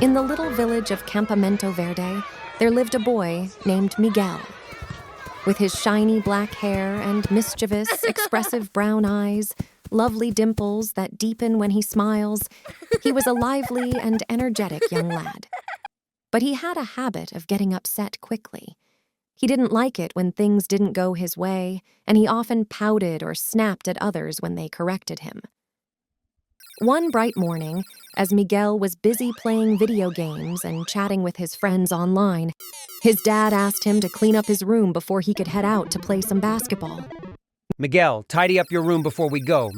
In the little village of Campamento Verde, there lived a boy named Miguel. With his shiny black hair and mischievous, expressive brown eyes, lovely dimples that deepen when he smiles, he was a lively and energetic young lad. But he had a habit of getting upset quickly. He didn't like it when things didn't go his way, and he often pouted or snapped at others when they corrected him. One bright morning, as Miguel was busy playing video games and chatting with his friends online, his dad asked him to clean up his room before he could head out to play some basketball. Miguel, tidy up your room before we go,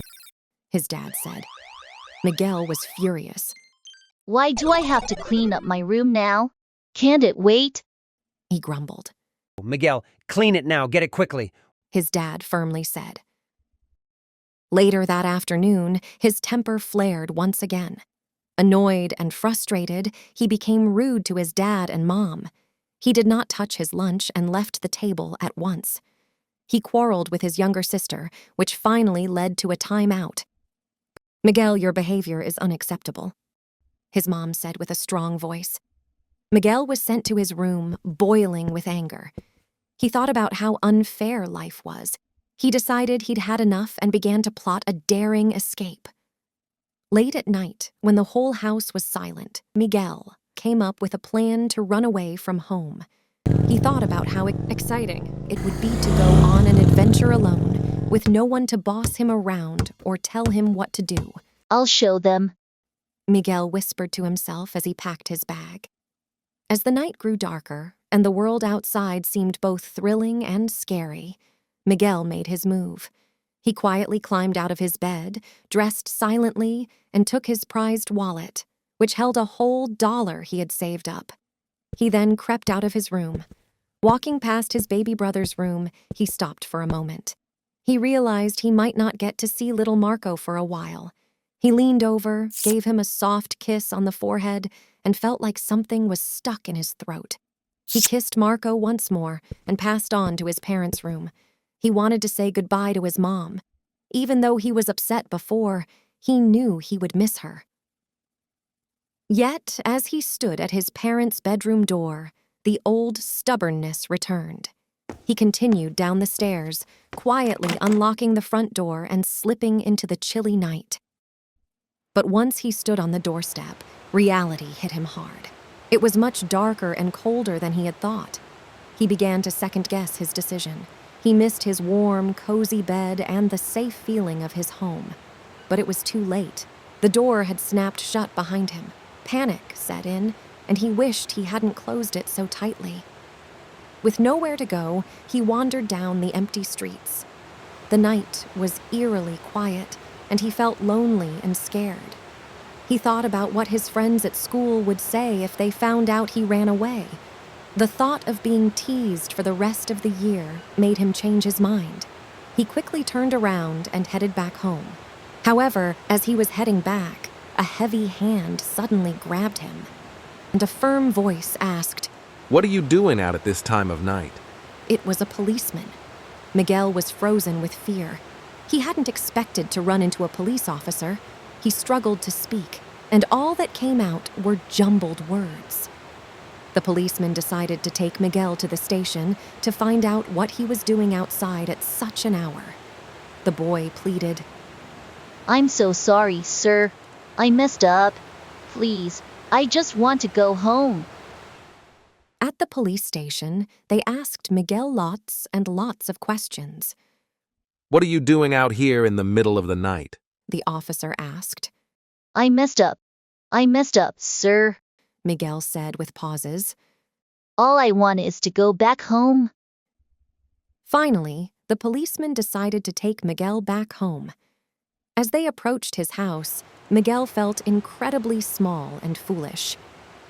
His dad said. Miguel was furious. Why do I have to clean up my room now? Can't it wait? He grumbled. Miguel, clean it now, get it quickly. His dad firmly said. Later that afternoon, his temper flared once again. Annoyed and frustrated, he became rude to his dad and mom. He did not touch his lunch and left the table at once. He quarreled with his younger sister, which finally led to a timeout. "Miguel, your behavior is unacceptable," his mom said with a strong voice. Miguel was sent to his room, boiling with anger. He thought about how unfair life was. He decided he'd had enough and began to plot a daring escape. Late at night, when the whole house was silent, Miguel came up with a plan to run away from home. He thought about how exciting it would be to go on an adventure alone, with no one to boss him around or tell him what to do. I'll show them, Miguel whispered to himself as he packed his bag. As the night grew darker and the world outside seemed both thrilling and scary, Miguel made his move. He quietly climbed out of his bed, dressed silently, and took his prized wallet, which held a whole $1 he had saved up. He then crept out of his room. Walking past his baby brother's room, he stopped for a moment. He realized he might not get to see little Marco for a while. He leaned over, gave him a soft kiss on the forehead, and felt like something was stuck in his throat. He kissed Marco once more and passed on to his parents' room. He wanted to say goodbye to his mom. Even though he was upset before, he knew he would miss her. Yet, as he stood at his parents' bedroom door, the old stubbornness returned. He continued down the stairs, quietly unlocking the front door and slipping into the chilly night. But once he stood on the doorstep, reality hit him hard. It was much darker and colder than he had thought. He began to second-guess his decision. He missed his warm, cozy bed and the safe feeling of his home. But it was too late. The door had snapped shut behind him. Panic set in, and he wished he hadn't closed it so tightly. With nowhere to go, he wandered down the empty streets. The night was eerily quiet, and he felt lonely and scared. He thought about what his friends at school would say if they found out he ran away. The thought of being teased for the rest of the year made him change his mind. He quickly turned around and headed back home. However, as he was heading back, a heavy hand suddenly grabbed him, and a firm voice asked, "What are you doing out at this time of night?" It was a policeman. Miguel was frozen with fear. He hadn't expected to run into a police officer. He struggled to speak, and all that came out were jumbled words. The policeman decided to take Miguel to the station to find out what he was doing outside at such an hour. The boy pleaded, I'm so sorry, sir. I messed up. Please, I just want to go home. At the police station, they asked Miguel lots and lots of questions. "What are you doing out here in the middle of the night?" The officer asked. I messed up. I messed up, sir. Miguel said with pauses. All I want is to go back home. Finally, the policeman decided to take Miguel back home. As they approached his house, Miguel felt incredibly small and foolish.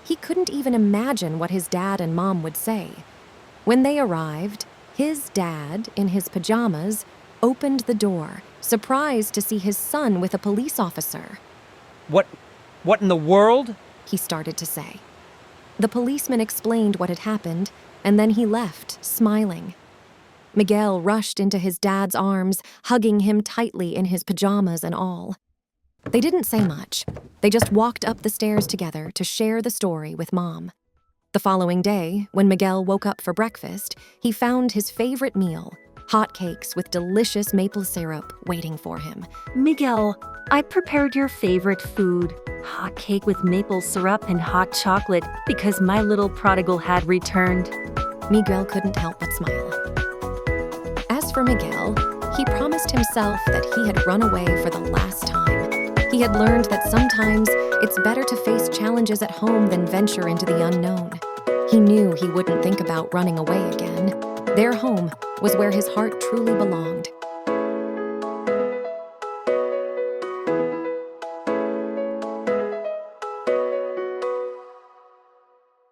He couldn't even imagine what his dad and mom would say. When they arrived, his dad, in his pajamas, opened the door, surprised to see his son with a police officer. What in the world? He started to say. The policeman explained what had happened, and then he left, smiling. Miguel rushed into his dad's arms, hugging him tightly in his pajamas and all. They didn't say much. They just walked up the stairs together to share the story with Mom. The following day, when Miguel woke up for breakfast, he found his favorite meal, hot cakes with delicious maple syrup, waiting for him. Miguel, I prepared your favorite food, hot cake with maple syrup and hot chocolate, because my little prodigal had returned. Miguel couldn't help but smile. As for Miguel, he promised himself that he had run away for the last time. He had learned that sometimes it's better to face challenges at home than venture into the unknown. He knew he wouldn't think about running away again. Their home was where his heart truly belonged.